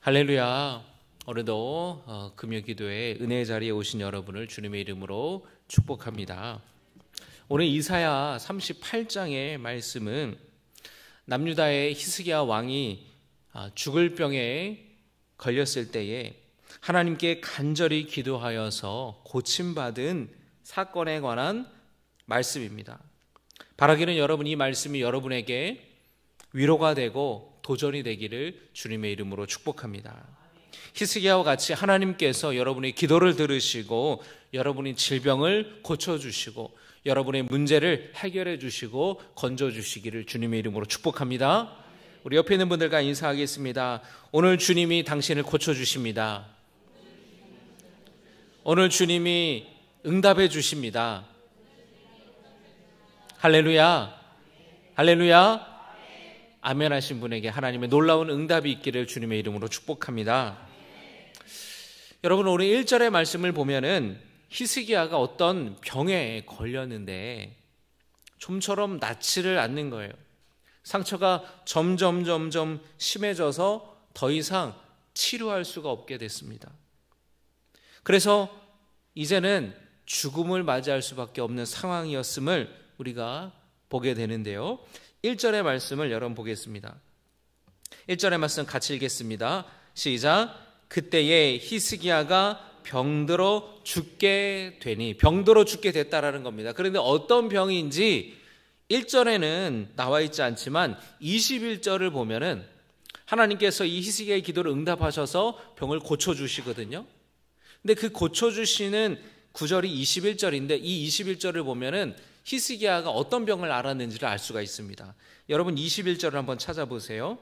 할렐루야. 오늘도 금요기도에 은혜의 자리에 오신 여러분을 주님의 이름으로 축복합니다. 오늘 이사야 38장의 말씀은 남유다의 히스기야 왕이 죽을 병에 걸렸을 때에 하나님께 간절히 기도하여서 고침받은 사건에 관한 말씀입니다. 바라기는 여러분, 이 말씀이 여러분에게 위로가 되고 도전이 되기를 주님의 이름으로 축복합니다. 히스기야와 같이 하나님께서 여러분의 기도를 들으시고 여러분의 질병을 고쳐주시고 여러분의 문제를 해결해 주시고 건져주시기를 주님의 이름으로 축복합니다. 우리 옆에 있는 분들과 인사하겠습니다. 오늘 주님이 당신을 고쳐주십니다. 오늘 주님이 응답해 주십니다. 할렐루야. 할렐루야. 아멘 하신 분에게 하나님의 놀라운 응답이 있기를 주님의 이름으로 축복합니다. 여러분, 오늘 1절의 말씀을 보면은 히스기야가 어떤 병에 걸렸는데 좀처럼 낫지를 않는 거예요. 상처가 점점 심해져서 더 이상 치료할 수가 없게 됐습니다. 그래서 이제는 죽음을 맞이할 수밖에 없는 상황이었음을 우리가 보게 되는데요. 1절의 말씀을 여러분 보겠습니다. 1절의 말씀 같이 읽겠습니다. 시작. 그때에 히스기야가 병들어 죽게 되니, 병들어 죽게 됐다라는 겁니다. 그런데 어떤 병인지 1절에는 나와 있지 않지만 21절을 보면은 하나님께서 이 히스기야의 기도를 응답하셔서 병을 고쳐주시거든요. 근데 그 고쳐주시는 구절이 21절인데 이 21절을 보면은 히스기야가 어떤 병을 앓았는지를 알 수가 있습니다. 여러분 21절을 한번 찾아보세요.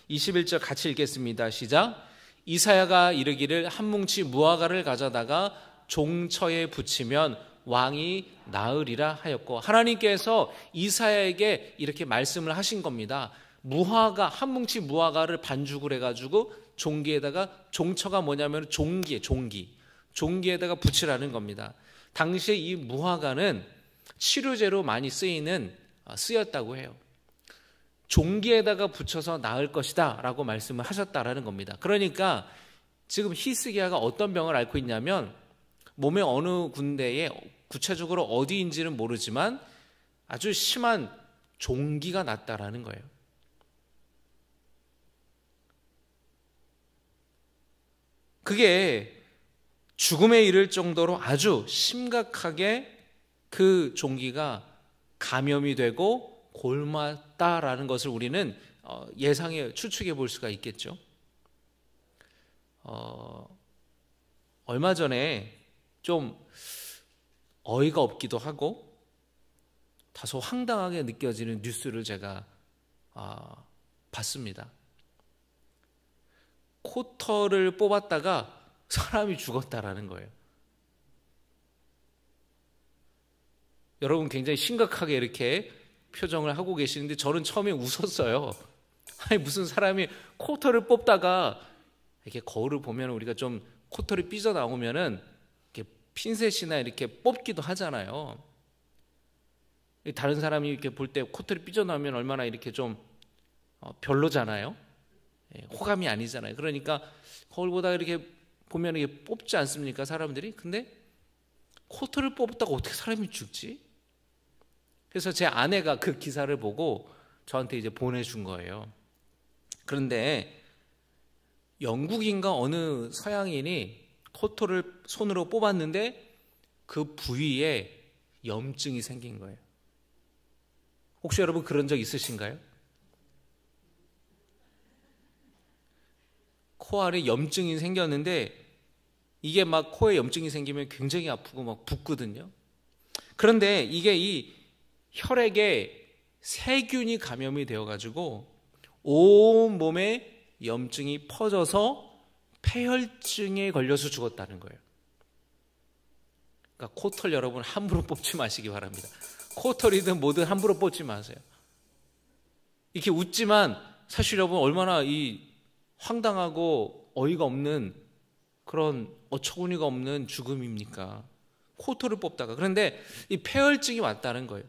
21절 같이 읽겠습니다. 시작. 이사야가 이르기를 한 뭉치 무화과를 가져다가 종처에 붙이면 왕이 나으리라 하였고, 하나님께서 이사야에게 이렇게 말씀을 하신 겁니다. 무화과, 한 뭉치 무화과를 반죽을 해가지고 종기에다가, 종처가 뭐냐면 종기에다가 붙이라는 겁니다. 당시에 이 무화과는 치료제로 많이 쓰였다고 해요. 종기에다가 붙여서 나을 것이다 라고 말씀을 하셨다라는 겁니다. 그러니까 지금 히스기야가 어떤 병을 앓고 있냐면 몸의 어느 군데에, 구체적으로 어디인지는 모르지만 아주 심한 종기가 났다라는 거예요. 그게 죽음에 이를 정도로 아주 심각하게 그 종기가 감염이 되고 골맞다라는 것을 우리는 추측해 볼 수가 있겠죠. 얼마 전에 좀 어이가 없기도 하고 다소 황당하게 느껴지는 뉴스를 제가 봤습니다. 코털을 뽑았다가 사람이 죽었다라는 거예요. 여러분 굉장히 심각하게 이렇게 표정을 하고 계시는데 저는 처음에 웃었어요. 아니, 무슨 사람이 코털을 뽑다가 이렇게 거울을 보면 우리가 좀 코털이 삐져나오면은 이렇게 핀셋이나 이렇게 뽑기도 하잖아요. 다른 사람이 이렇게 볼 때 코털이 삐져나오면 얼마나 이렇게 좀 별로잖아요. 호감이 아니잖아요. 그러니까 거울 보다가 이렇게 보면 이게 뽑지 않습니까, 사람들이? 근데 코털을 뽑았다가 어떻게 사람이 죽지? 그래서 제 아내가 그 기사를 보고 저한테 이제 보내준 거예요. 그런데 영국인가 어느 서양인이 코털을 손으로 뽑았는데 그 부위에 염증이 생긴 거예요. 혹시 여러분 그런 적 있으신가요? 코 안에 염증이 생겼는데 이게 막 코에 염증이 생기면 굉장히 아프고 막 붓거든요. 그런데 이게 이 혈액에 세균이 감염이 되어가지고 온 몸에 염증이 퍼져서 폐혈증에 걸려서 죽었다는 거예요. 그러니까 코털 여러분 함부로 뽑지 마시기 바랍니다. 코털이든 뭐든 함부로 뽑지 마세요. 이렇게 웃지만 사실 여러분 얼마나 이 황당하고 어이가 없는 그런 어처구니가 없는 죽음입니까? 코털을 뽑다가. 그런데 이 폐혈증이 왔다는 거예요.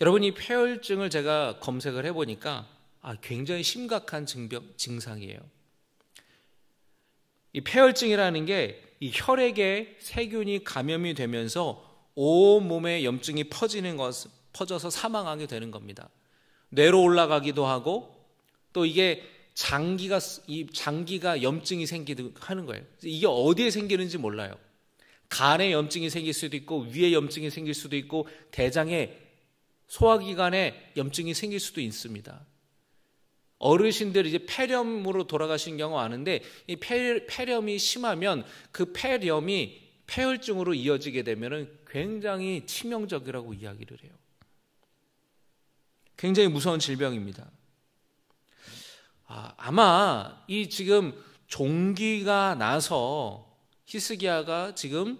여러분, 이 폐혈증을 제가 검색을 해보니까 굉장히 심각한 증상이에요. 이 폐혈증이라는 게 이 혈액에 세균이 감염이 되면서 온 몸에 염증이 퍼져서 사망하게 되는 겁니다. 뇌로 올라가기도 하고 또 이게 장기가 염증이 생기도 하는 거예요. 이게 어디에 생기는지 몰라요. 간에 염증이 생길 수도 있고 위에 염증이 생길 수도 있고 대장에 소화기관에 염증이 생길 수도 있습니다. 어르신들이 이제 폐렴으로 돌아가신 경우 아는데 이 폐렴이 심하면 그 폐렴이 폐혈증으로 이어지게 되면 굉장히 치명적이라고 이야기를 해요. 굉장히 무서운 질병입니다. 아마 이 지금 종기가 나서 히스기야가 지금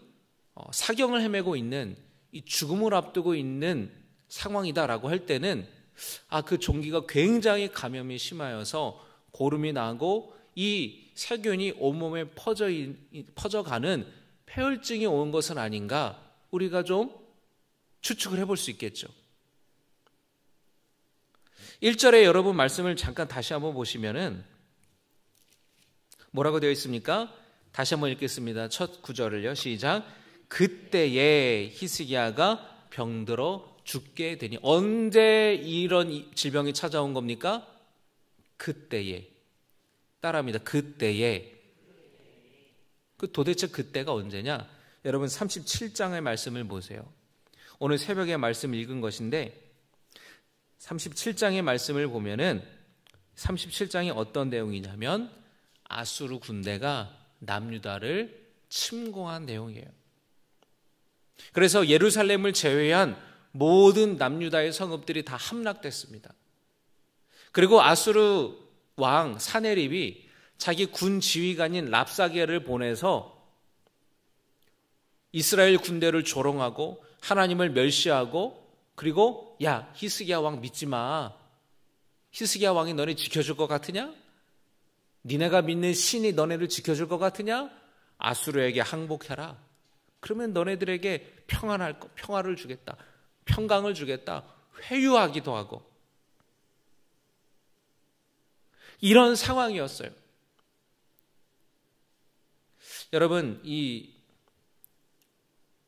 사경을 헤매고 있는 이 죽음을 앞두고 있는 상황이다라고 할 때는 그 종기가 굉장히 감염이 심하여서 고름이 나고 이 세균이 온몸에 퍼져가는 폐혈증이 온 것은 아닌가 우리가 좀 추측을 해볼 수 있겠죠. 1절에 여러분 말씀을 잠깐 다시 한번 보시면은 뭐라고 되어 있습니까? 다시 한번 읽겠습니다. 첫 구절을요. 시작. 그때에 히스기야가 병들어 죽게 되니. 언제 이런 질병이 찾아온 겁니까? 그때에. 따라합니다. 그때에. 도대체 그때가 언제냐? 여러분 37장의 말씀을 보세요. 오늘 새벽에 말씀 읽은 것인데 37장의 말씀을 보면은 37장이 어떤 내용이냐면 아수르 군대가 남유다를 침공한 내용이에요. 그래서 예루살렘을 제외한 모든 남유다의 성읍들이 다 함락됐습니다. 그리고 아수르 왕 사네립이 자기 군 지휘관인 랍사게를 보내서 이스라엘 군대를 조롱하고 하나님을 멸시하고 그리고 야 히스기야 왕 믿지 마. 히스기야 왕이 너네 지켜줄 것 같으냐? 니네가 믿는 신이 너네를 지켜줄 것 같으냐? 아수르에게 항복해라. 그러면 너네들에게 평화를 주겠다. 평강을 주겠다. 회유하기도 하고 이런 상황이었어요. 여러분 이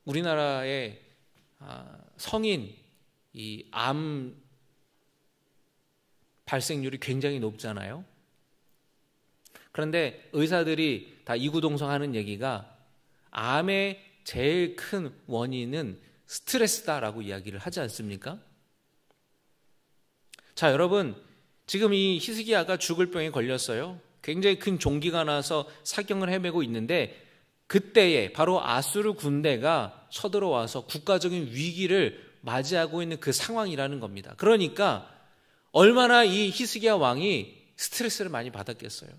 우리나라의 성인 이 암 발생률이 굉장히 높잖아요. 그런데 의사들이 다 이구동성하는 얘기가 암의 제일 큰 원인은 스트레스다라고 이야기를 하지 않습니까? 자, 여러분 지금 이 히스기야가 죽을 병에 걸렸어요. 굉장히 큰 종기가 나서 사경을 헤매고 있는데 그때에 바로 아수르 군대가 쳐들어와서 국가적인 위기를 맞이하고 있는 그 상황이라는 겁니다. 그러니까 얼마나 이 히스기야 왕이 스트레스를 많이 받았겠어요.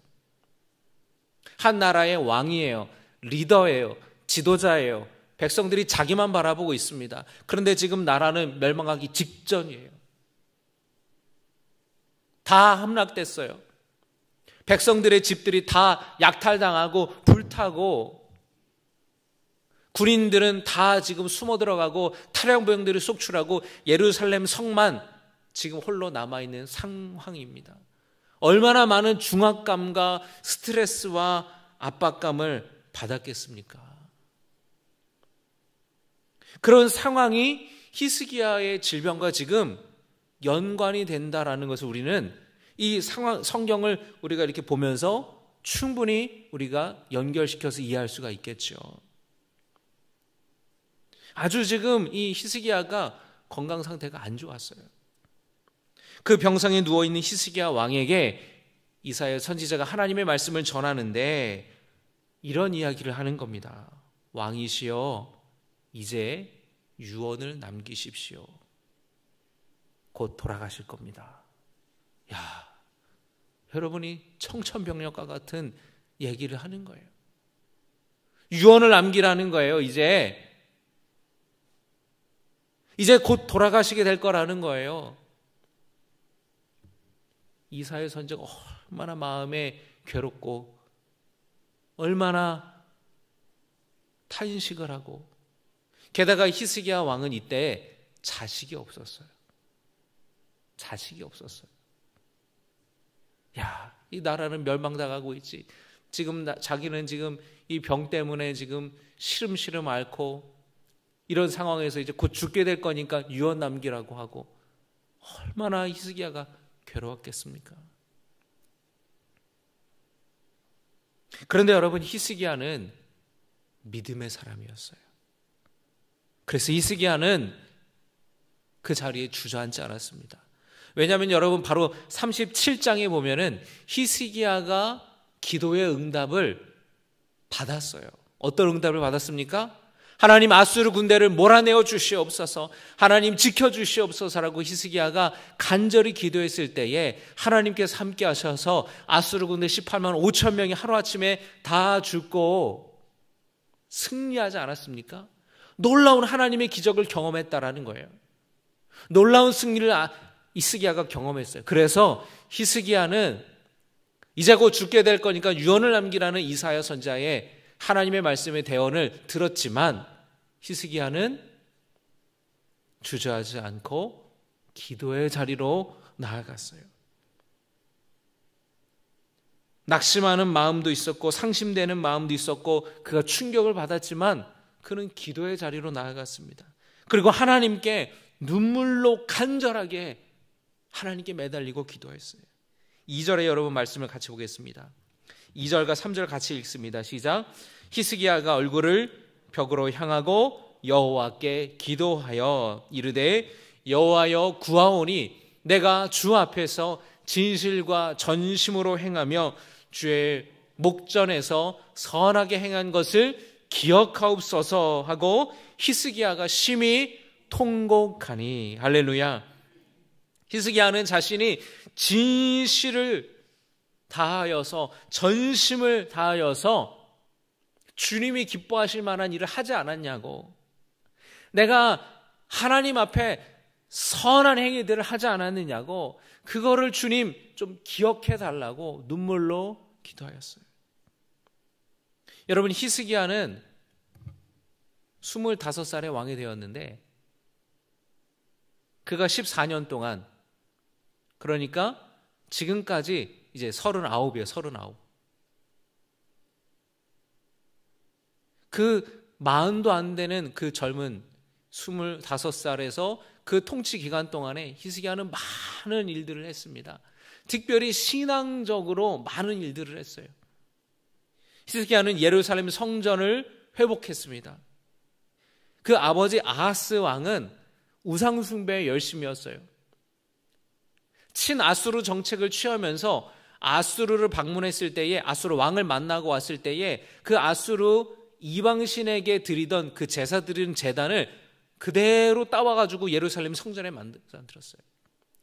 한 나라의 왕이에요. 리더예요. 지도자예요. 백성들이 자기만 바라보고 있습니다. 그런데 지금 나라는 멸망하기 직전이에요. 다 함락됐어요. 백성들의 집들이 다 약탈당하고 불타고 군인들은 다 지금 숨어 들어가고 탈영병들이 속출하고 예루살렘 성만 지금 홀로 남아있는 상황입니다. 얼마나 많은 중압감과 스트레스와 압박감을 받았겠습니까? 그런 상황이 히스기야의 질병과 지금 연관이 된다라는 것을 우리는 이 상황, 성경을 우리가 이렇게 보면서 충분히 우리가 연결시켜서 이해할 수가 있겠죠. 아주 지금 이 히스기야가 건강 상태가 안 좋았어요. 그 병상에 누워있는 히스기야 왕에게 이사야 선지자가 하나님의 말씀을 전하는데 이런 이야기를 하는 겁니다. 왕이시여 이제 유언을 남기십시오. 곧 돌아가실 겁니다. 야, 여러분이 청천벽력과 같은 얘기를 하는 거예요. 유언을 남기라는 거예요. 이제 곧 돌아가시게 될 거라는 거예요. 이사야 선지자가 얼마나 마음에 괴롭고 얼마나 탄식을 하고 게다가 히스기야 왕은 이때 자식이 없었어요. 자식이 없었어요. 야, 이 나라는 멸망당하고 있지. 지금 자기는 지금 이 병 때문에 지금 시름시름 앓고 이런 상황에서 이제 곧 죽게 될 거니까 유언 남기라고 하고, 얼마나 히스기야가 괴로웠겠습니까? 그런데 여러분, 히스기야는 믿음의 사람이었어요. 그래서 히스기야는 그 자리에 주저앉지 않았습니다. 왜냐하면 여러분, 바로 37장에 보면은 히스기야가 기도의 응답을 받았어요. 어떤 응답을 받았습니까? 하나님, 아수르 군대를 몰아내어 주시옵소서, 하나님 지켜주시옵소서라고 히스기야가 간절히 기도했을 때에 하나님께서 함께 하셔서 아수르 군대 18만 5천 명이 하루아침에 다 죽고 승리하지 않았습니까? 놀라운 하나님의 기적을 경험했다라는 거예요. 놀라운 승리를 히스기야가 경험했어요. 그래서 히스기야는 이제 곧 죽게 될 거니까 유언을 남기라는 이사야 선지자의 하나님의 말씀의 대언을 들었지만, 히스기야는 주저하지 않고 기도의 자리로 나아갔어요. 낙심하는 마음도 있었고 상심되는 마음도 있었고 그가 충격을 받았지만 그는 기도의 자리로 나아갔습니다. 그리고 하나님께 눈물로 간절하게 하나님께 매달리고 기도했어요. 2절에 여러분 말씀을 같이 보겠습니다. 2절과 3절 같이 읽습니다. 시작. 히스기야가 얼굴을 벽으로 향하고 여호와께 기도하여 이르되, 여호와여 구하오니 내가 주 앞에서 진실과 전심으로 행하며 주의 목전에서 선하게 행한 것을 기억하옵소서 하고 히스기야가 심히 통곡하니. 할렐루야. 히스기야는 자신이 진실을 다하여서 전심을 다하여서 주님이 기뻐하실 만한 일을 하지 않았냐고, 내가 하나님 앞에 선한 행위들을 하지 않았느냐고, 그거를 주님 좀 기억해 달라고 눈물로 기도하였어요. 여러분, 히스기야는 25살에 왕이 되었는데 그가 14년 동안, 그러니까 지금까지 이제 39이에요. 39. 그 40도 안 되는 그 젊은 25살에서 그 통치 기간 동안에 히스기야는 많은 일들을 했습니다. 특별히 신앙적으로 많은 일들을 했어요. 히스기야는 예루살렘 성전을 회복했습니다. 그 아버지 아하스 왕은 우상 숭배에 열심이었어요. 친아수르 정책을 취하면서 아수르를 방문했을 때에, 아수르 왕을 만나고 왔을 때에 그 아수르 이방신에게 드리던 그 제사 드리는 제단을 그대로 따와가지고 예루살렘 성전에 만들었어요.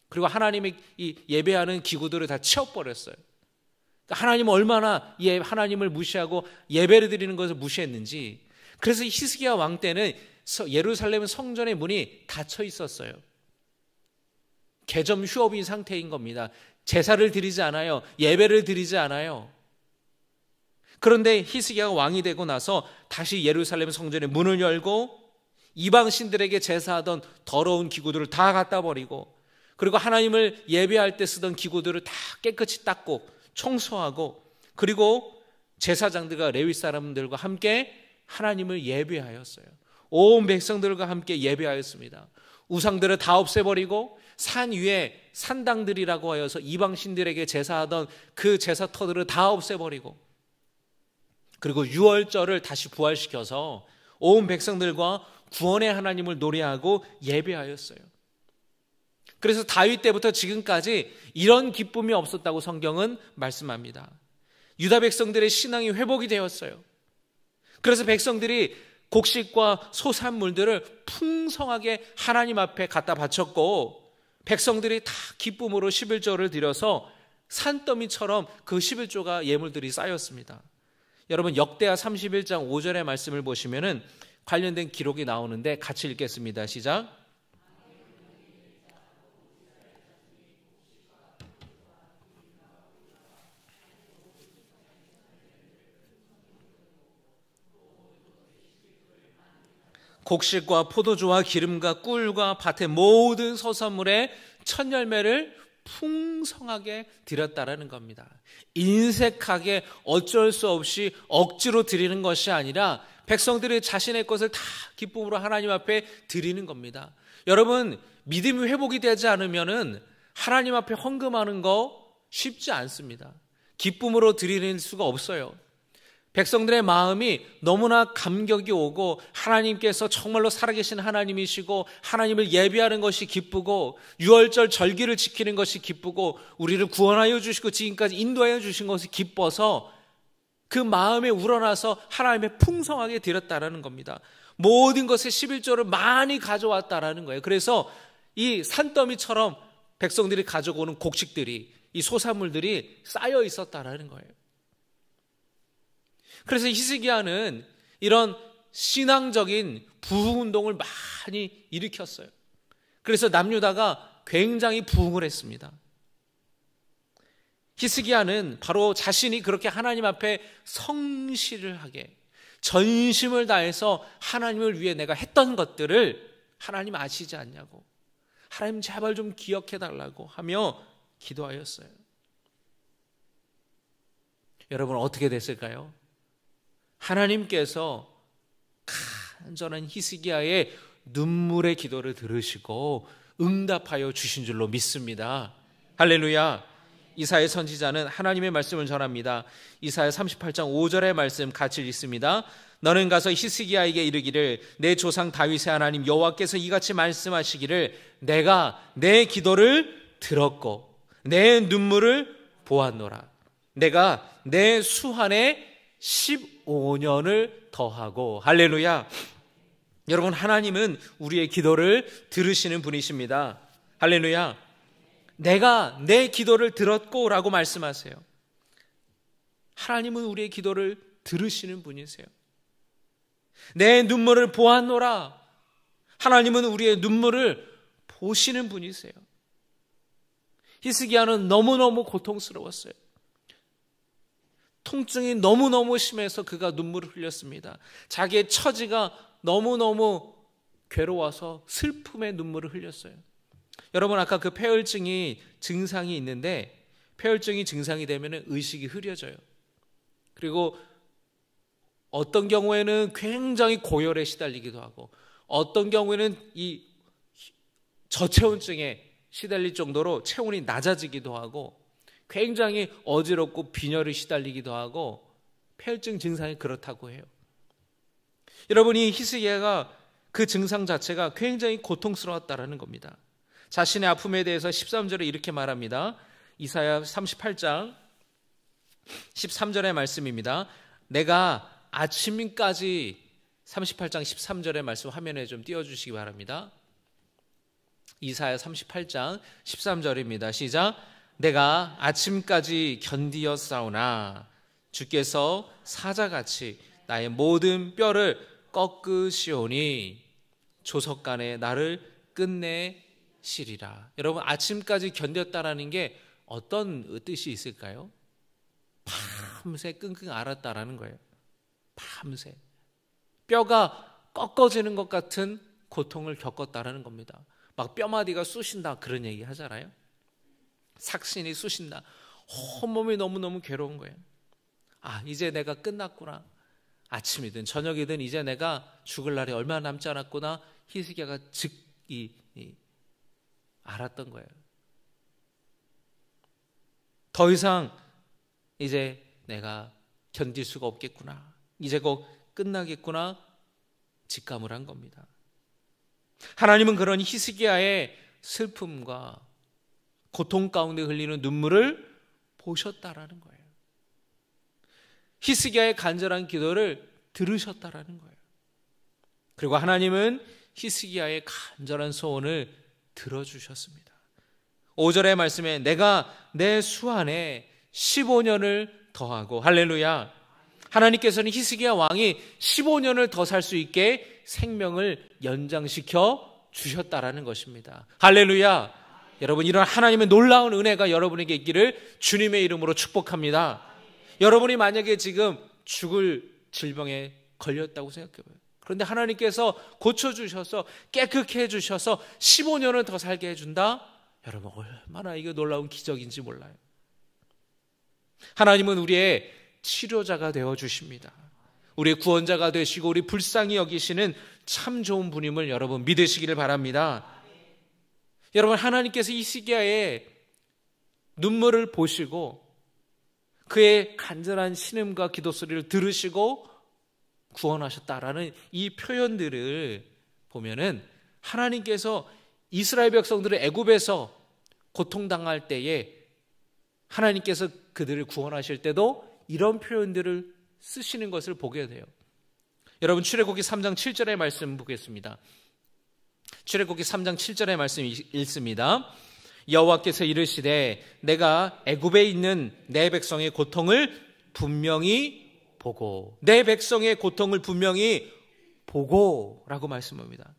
그리고 하나님의 이 예배하는 기구들을 다 치워버렸어요. 하나님은 얼마나 하나님을 무시하고 예배를 드리는 것을 무시했는지. 그래서 히스기야 왕 때는 예루살렘 성전의 문이 닫혀 있었어요. 개점 휴업인 상태인 겁니다. 제사를 드리지 않아요. 예배를 드리지 않아요. 그런데 히스기야가 왕이 되고 나서 다시 예루살렘 성전의 문을 열고 이방 신들에게 제사하던 더러운 기구들을 다 갖다 버리고, 그리고 하나님을 예배할 때 쓰던 기구들을 다 깨끗이 닦고 청소하고, 그리고 제사장들과 레위 사람들과 함께 하나님을 예배하였어요. 온 백성들과 함께 예배하였습니다. 우상들을 다 없애버리고 산 위에 산당들이라고 하여서 이방 신들에게 제사하던 그 제사터들을 다 없애버리고, 그리고 유월절을 다시 부활시켜서 온 백성들과 구원의 하나님을 노래하고 예배하였어요. 그래서 다윗 때부터 지금까지 이런 기쁨이 없었다고 성경은 말씀합니다. 유다 백성들의 신앙이 회복이 되었어요. 그래서 백성들이 곡식과 소산물들을 풍성하게 하나님 앞에 갖다 바쳤고, 백성들이 다 기쁨으로 11조를 드려서 산더미처럼 그 11조가 예물들이 쌓였습니다. 여러분, 역대하 31장 5절의 말씀을 보시면은 관련된 기록이 나오는데 같이 읽겠습니다. 시작. 곡식과 포도주와 기름과 꿀과 밭의 모든 소산물의 첫 열매를 풍성하게 드렸다라는 겁니다. 인색하게 어쩔 수 없이 억지로 드리는 것이 아니라 백성들이 자신의 것을 다 기쁨으로 하나님 앞에 드리는 겁니다. 여러분, 믿음이 회복이 되지 않으면은 하나님 앞에 헌금하는 거 쉽지 않습니다. 기쁨으로 드리는 수가 없어요. 백성들의 마음이 너무나 감격이 오고 하나님께서 정말로 살아계신 하나님이시고 하나님을 예배하는 것이 기쁘고 유월절 절기를 지키는 것이 기쁘고 우리를 구원하여 주시고 지금까지 인도하여 주신 것이 기뻐서 그 마음에 우러나서 하나님의 풍성하게 드렸다라는 겁니다. 모든 것에 11조를 많이 가져왔다라는 거예요. 그래서 이 산더미처럼 백성들이 가져오는 곡식들이, 이 소산물들이 쌓여 있었다라는 거예요. 그래서 히스기야는 이런 신앙적인 부흥운동을 많이 일으켰어요. 그래서 남유다가 굉장히 부흥을 했습니다. 히스기야는 바로 자신이 그렇게 하나님 앞에 성실을 하게 전심을 다해서 하나님을 위해 내가 했던 것들을 하나님 아시지 않냐고, 하나님 제발 좀 기억해 달라고 하며 기도하였어요. 여러분, 어떻게 됐을까요? 하나님께서 간절한 히스기야의 눈물의 기도를 들으시고 응답하여 주신 줄로 믿습니다. 할렐루야. 이사야 선지자는 하나님의 말씀을 전합니다. 이사야 38장 5절의 말씀 같이 읽습니다. 너는 가서 히스기야에게 이르기를 내 조상 다윗의 하나님 여호와께서 이같이 말씀하시기를 내가 내 기도를 들었고 내 눈물을 보았노라. 내가 내 수한에 15년을 더하고. 할렐루야. 여러분, 하나님은 우리의 기도를 들으시는 분이십니다. 할렐루야. 내가 내 기도를 들었고 라고 말씀하세요. 하나님은 우리의 기도를 들으시는 분이세요. 내 눈물을 보았노라. 하나님은 우리의 눈물을 보시는 분이세요. 히스기야는 너무너무 고통스러웠어요. 통증이 너무너무 심해서 그가 눈물을 흘렸습니다. 자기의 처지가 너무너무 괴로워서 슬픔의 눈물을 흘렸어요. 여러분, 아까 그 폐혈증이 증상이 있는데 폐혈증이 증상이 되면 의식이 흐려져요. 그리고 어떤 경우에는 굉장히 고열에 시달리기도 하고 어떤 경우에는 이 저체온증에 시달릴 정도로 체온이 낮아지기도 하고 굉장히 어지럽고 빈혈에 시달리기도 하고 폐혈증 증상이 그렇다고 해요. 여러분, 이 히스기야가 그 증상 자체가 굉장히 고통스러웠다라는 겁니다. 자신의 아픔에 대해서 13절에 이렇게 말합니다. 이사야 38장 13절의 말씀입니다. 내가 아침까지 38장 13절의 말씀 화면에 좀 띄워주시기 바랍니다. 이사야 38장 13절입니다. 시작. 내가 아침까지 견디었사오나 주께서 사자같이 나의 모든 뼈를 꺾으시오니 조석간에 나를 끝내시리라. 여러분, 아침까지 견뎠다라는 게 어떤 뜻이 있을까요? 밤새 끙끙 앓았다라는 거예요. 밤새 뼈가 꺾어지는 것 같은 고통을 겪었다라는 겁니다. 막 뼈마디가 쑤신다 그런 얘기 하잖아요. 삭신이 쑤신다. 온몸이 너무너무 괴로운 거예요. 아, 이제 내가 끝났구나. 아침이든 저녁이든 이제 내가 죽을 날이 얼마 남지 않았구나. 히스기야가 알았던 거예요. 더 이상 이제 내가 견딜 수가 없겠구나. 이제 곧 끝나겠구나. 직감을 한 겁니다. 하나님은 그런 히스기야의 슬픔과 고통 가운데 흘리는 눈물을 보셨다라는 거예요. 히스기야의 간절한 기도를 들으셨다라는 거예요. 그리고 하나님은 히스기야의 간절한 소원을 들어주셨습니다. 5절의 말씀에 내가 내 수한에 15년을 더하고. 할렐루야. 하나님께서는 히스기야 왕이 15년을 더 살 수 있게 생명을 연장시켜 주셨다라는 것입니다. 할렐루야. 여러분, 이런 하나님의 놀라운 은혜가 여러분에게 있기를 주님의 이름으로 축복합니다. 여러분이 만약에 지금 죽을 질병에 걸렸다고 생각해봐요. 그런데 하나님께서 고쳐주셔서 깨끗게 해주셔서 15년을 더 살게 해준다? 여러분, 얼마나 이거 놀라운 기적인지 몰라요. 하나님은 우리의 치료자가 되어주십니다. 우리의 구원자가 되시고 우리 불쌍히 여기시는 참 좋은 분임을 여러분 믿으시기를 바랍니다. 여러분, 하나님께서 이 시기에 눈물을 보시고 그의 간절한 신음과 기도 소리를 들으시고 구원하셨다라는 이 표현들을 보면은 하나님께서 이스라엘 백성들을 애굽에서 고통당할 때에 하나님께서 그들을 구원하실 때도 이런 표현들을 쓰시는 것을 보게 돼요. 여러분, 출애굽기 3장 7절의 말씀 보겠습니다. 출애굽기 3장 7절의 말씀 읽습니다. 여호와께서 이르시되 내가 애굽에 있는 내 백성의 고통을 분명히 보고, 내 백성의 고통을 분명히 보고라고 말씀합니다.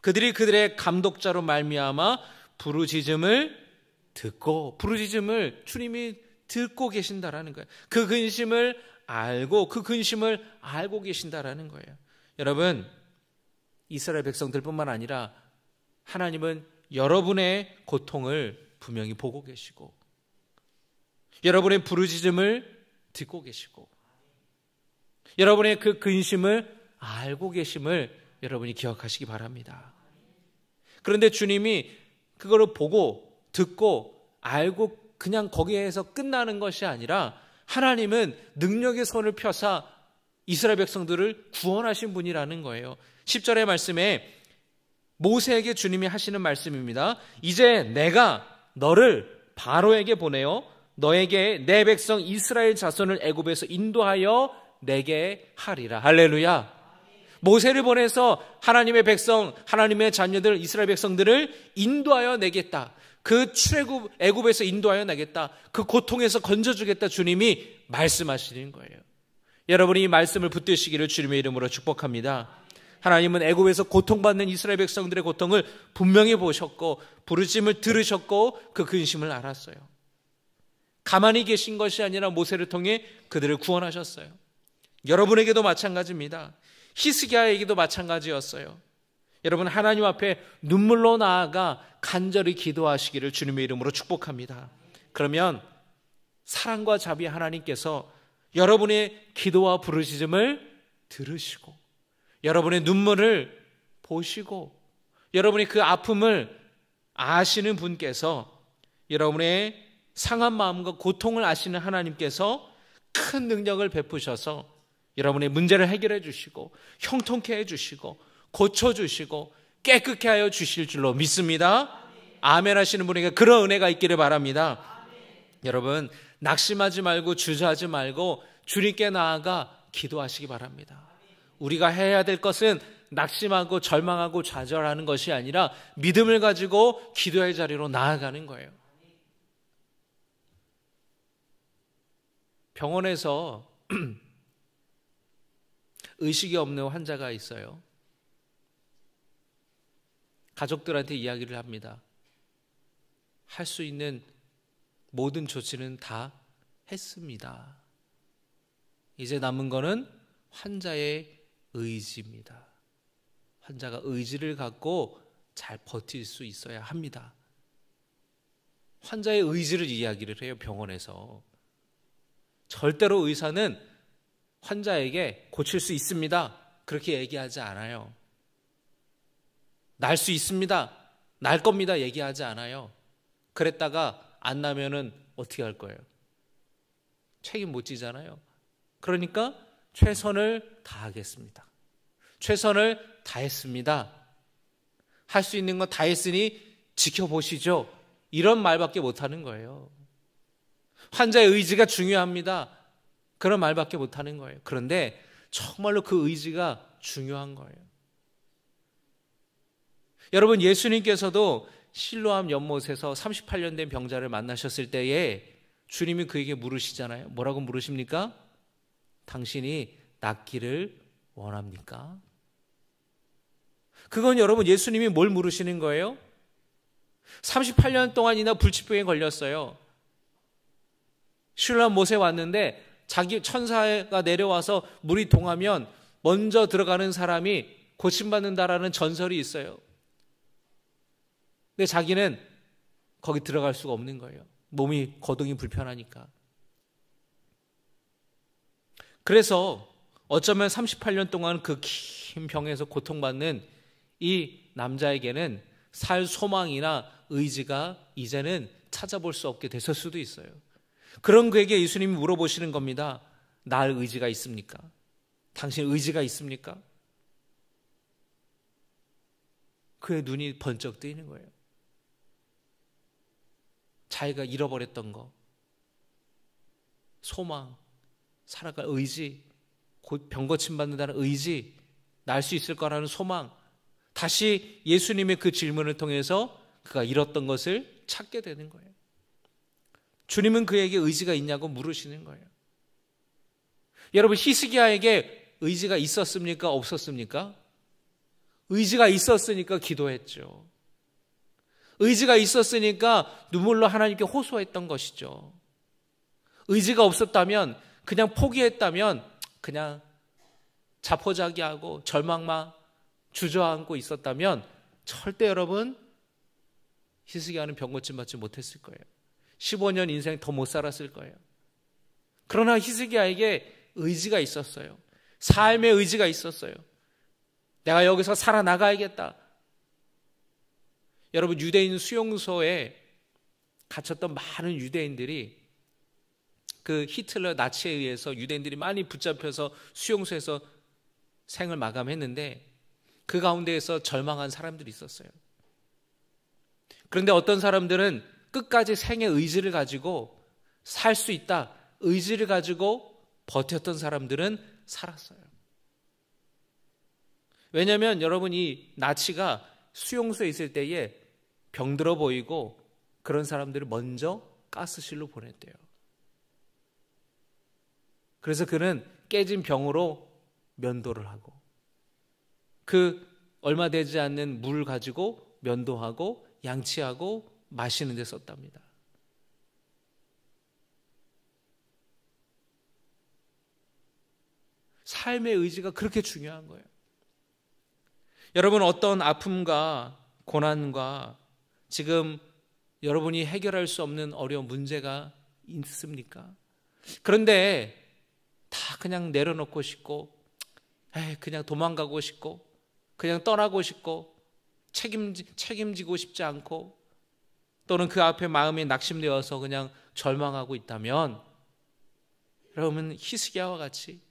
그들이 그들의 감독자로 말미암아 부르짖음을 듣고, 부르짖음을 주님이 듣고 계신다라는 거예요. 그 근심을 알고, 그 근심을 알고 계신다라는 거예요. 여러분, 이스라엘 백성들뿐만 아니라 하나님은 여러분의 고통을 분명히 보고 계시고 여러분의 부르짖음을 듣고 계시고 여러분의 그 근심을 알고 계심을 여러분이 기억하시기 바랍니다. 그런데 주님이 그거를 보고 듣고 알고 그냥 거기에서 끝나는 것이 아니라 하나님은 능력의 손을 펴사 이스라엘 백성들을 구원하신 분이라는 거예요. 10절의 말씀에 모세에게 주님이 하시는 말씀입니다. 이제 내가 너를 바로에게 보내어 너에게 내 백성 이스라엘 자손을 애굽에서 인도하여 내게 하리라. 할렐루야. 모세를 보내서 하나님의 백성, 하나님의 자녀들, 이스라엘 백성들을 인도하여 내겠다. 그 출애굽 애굽에서 인도하여 내겠다. 그 고통에서 건져주겠다. 주님이 말씀하시는 거예요. 여러분이 이 말씀을 붙드시기를 주님의 이름으로 축복합니다. 하나님은 애굽에서 고통받는 이스라엘 백성들의 고통을 분명히 보셨고 부르짖음을 들으셨고 그 근심을 알았어요. 가만히 계신 것이 아니라 모세를 통해 그들을 구원하셨어요. 여러분에게도 마찬가지입니다. 히스기야에게도 마찬가지였어요. 여러분, 하나님 앞에 눈물로 나아가 간절히 기도하시기를 주님의 이름으로 축복합니다. 그러면 사랑과 자비 하나님께서 여러분의 기도와 부르짖음을 들으시고 여러분의 눈물을 보시고 여러분의 그 아픔을 아시는 분께서 여러분의 상한 마음과 고통을 아시는 하나님께서 큰 능력을 베푸셔서 여러분의 문제를 해결해 주시고 형통케 해 주시고 고쳐주시고 깨끗게 하여 주실 줄로 믿습니다. 아멘 하시는 분에게 그런 은혜가 있기를 바랍니다. 여러분, 낙심하지 말고 주저하지 말고 주님께 나아가 기도하시기 바랍니다. 우리가 해야 될 것은 낙심하고 절망하고 좌절하는 것이 아니라 믿음을 가지고 기도의 자리로 나아가는 거예요. 병원에서 의식이 없는 환자가 있어요. 가족들한테 이야기를 합니다. 할 수 있는 모든 조치는 다 했습니다. 이제 남은 거는 환자의 의지입니다. 환자가 의지를 갖고 잘 버틸 수 있어야 합니다. 환자의 의지를 이야기를 해요, 병원에서. 절대로 의사는 환자에게 고칠 수 있습니다, 그렇게 얘기하지 않아요. 날 수 있습니다, 날 겁니다 얘기하지 않아요. 그랬다가 안 나면은 어떻게 할 거예요? 책임 못 지잖아요. 그러니까 최선을 다하겠습니다. 최선을 다했습니다. 할 수 있는 건 다 했으니 지켜보시죠. 이런 말밖에 못하는 거예요. 환자의 의지가 중요합니다. 그런 말밖에 못하는 거예요. 그런데 정말로 그 의지가 중요한 거예요. 여러분, 예수님께서도 실로암 연못에서 38년 된 병자를 만나셨을 때에 주님이 그에게 물으시잖아요. 뭐라고 물으십니까? 당신이 낫기를 원합니까? 그건 여러분, 예수님이 뭘 물으시는 거예요? 38년 동안이나 불치병에 걸렸어요. 실로암 못에 왔는데 자기 천사가 내려와서 물이 동하면 먼저 들어가는 사람이 고침받는다라는 전설이 있어요. 근데 자기는 거기 들어갈 수가 없는 거예요. 몸이 거동이 불편하니까. 그래서 어쩌면 38년 동안 그 긴 병에서 고통받는 이 남자에게는 살 소망이나 의지가 이제는 찾아볼 수 없게 됐을 수도 있어요. 그런 그에게 예수님이 물어보시는 겁니다. 날 의지가 있습니까? 당신 의지가 있습니까? 그의 눈이 번쩍 뜨이는 거예요. 자기가 잃어버렸던 거, 소망, 살아갈 의지, 곧 병 고침받는다는 의지, 날 수 있을 거라는 소망, 다시 예수님의 그 질문을 통해서 그가 잃었던 것을 찾게 되는 거예요. 주님은 그에게 의지가 있냐고 물으시는 거예요. 여러분, 히스기야에게 의지가 있었습니까? 없었습니까? 의지가 있었으니까 기도했죠. 의지가 있었으니까 눈물로 하나님께 호소했던 것이죠. 의지가 없었다면, 그냥 포기했다면 그냥 자포자기하고 절망만 주저앉고 있었다면 절대 여러분 히스기야는 병 고침 받지 못했을 거예요. 15년 인생 더 못 살았을 거예요. 그러나 히스기야에게 의지가 있었어요. 삶의 의지가 있었어요. 내가 여기서 살아나가야겠다. 여러분, 유대인 수용소에 갇혔던 많은 유대인들이 그 히틀러 나치에 의해서 유대인들이 많이 붙잡혀서 수용소에서 생을 마감했는데 그 가운데에서 절망한 사람들이 있었어요. 그런데 어떤 사람들은 끝까지 생의 의지를 가지고 살 수 있다, 의지를 가지고 버텼던 사람들은 살았어요. 왜냐하면 여러분, 이 나치가 수용소에 있을 때에 병들어 보이고 그런 사람들을 먼저 가스실로 보냈대요. 그래서 그는 깨진 병으로 면도를 하고 그 얼마 되지 않는 물을 가지고 면도하고 양치하고 마시는 데 썼답니다. 삶의 의지가 그렇게 중요한 거예요. 여러분, 어떤 아픔과 고난과 지금 여러분이 해결할 수 없는 어려운 문제가 있습니까? 그런데 다 그냥 내려놓고 싶고, 그냥 도망가고 싶고, 그냥 떠나고 싶고, 책임지고 싶지 않고, 또는 그 앞에 마음이 낙심되어서 그냥 절망하고 있다면, 여러분, 히스기야와 같이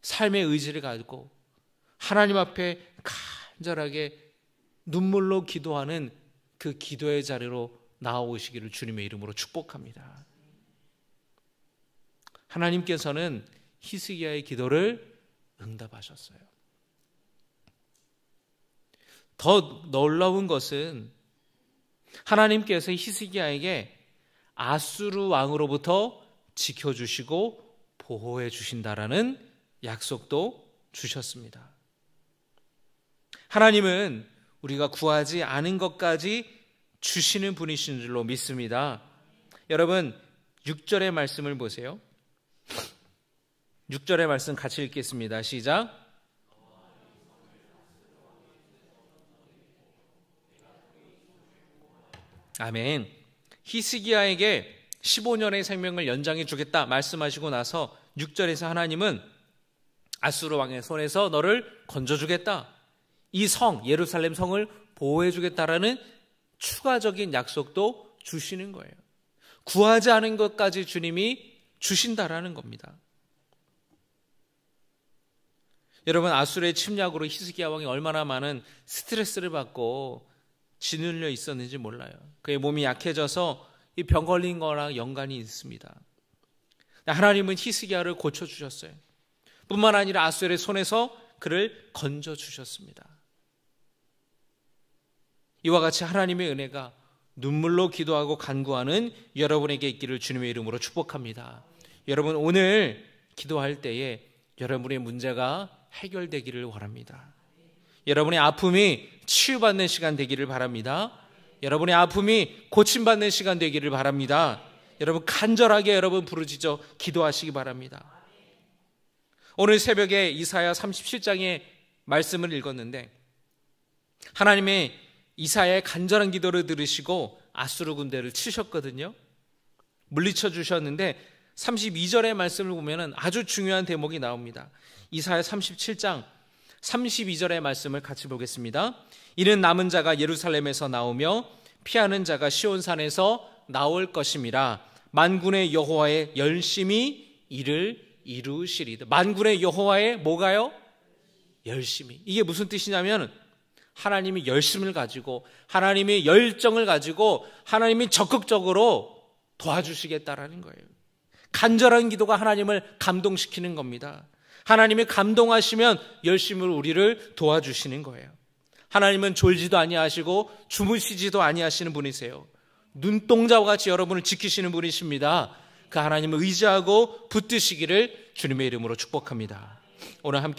삶의 의지를 가지고 하나님 앞에 간절하게 눈물로 기도하는 그 기도의 자리로 나아오시기를 주님의 이름으로 축복합니다. 하나님께서는 히스기야의 기도를 응답하셨어요. 더 놀라운 것은 하나님께서 히스기야에게 아수르 왕으로부터 지켜주시고 보호해 주신다라는 약속도 주셨습니다. 하나님은 우리가 구하지 않은 것까지 주시는 분이신 줄로 믿습니다. 여러분, 6절의 말씀을 보세요. 6절의 말씀 같이 읽겠습니다. 시작. 아멘. 히스기야에게 15년의 생명을 연장해 주겠다 말씀하시고 나서 6절에서 하나님은 아수르 왕의 손에서 너를 건져주겠다, 이 성 예루살렘 성을 보호해 주겠다라는 추가적인 약속도 주시는 거예요. 구하지 않은 것까지 주님이 주신다라는 겁니다. 여러분, 아수르의 침략으로 히스기야 왕이 얼마나 많은 스트레스를 받고 짓눌려 있었는지 몰라요. 그의 몸이 약해져서 이 병 걸린 거랑 연관이 있습니다. 하나님은 히스기야를 고쳐주셨어요. 뿐만 아니라 아수르의 손에서 그를 건져주셨습니다. 이와 같이 하나님의 은혜가 눈물로 기도하고 간구하는 여러분에게 있기를 주님의 이름으로 축복합니다. 여러분, 오늘 기도할 때에 여러분의 문제가 해결되기를 원합니다. 여러분의 아픔이 치유받는 시간 되기를 바랍니다. 여러분의 아픔이 고침받는 시간 되기를 바랍니다. 여러분, 간절하게 여러분 부르짖어 기도하시기 바랍니다. 오늘 새벽에 이사야 37장의 말씀을 읽었는데 하나님의 이사야의 간절한 기도를 들으시고 아수르 군대를 치셨거든요. 물리쳐 주셨는데 32절의 말씀을 보면 아주 중요한 대목이 나옵니다. 이사야 37장 32절의 말씀을 같이 보겠습니다. 이는 남은 자가 예루살렘에서 나오며 피하는 자가 시온산에서 나올 것임이라. 만군의 여호와의 열심히 이를 이루시리다. 만군의 여호와의 뭐가요? 열심히. 이게 무슨 뜻이냐면 하나님이 열심을 가지고 하나님의 열정을 가지고 하나님이 적극적으로 도와주시겠다라는 거예요. 간절한 기도가 하나님을 감동시키는 겁니다. 하나님이 감동하시면 열심으로 우리를 도와주시는 거예요. 하나님은 졸지도 아니하시고 주무시지도 아니하시는 분이세요. 눈동자와 같이 여러분을 지키시는 분이십니다. 그 하나님을 의지하고 붙드시기를 주님의 이름으로 축복합니다. 오늘 함께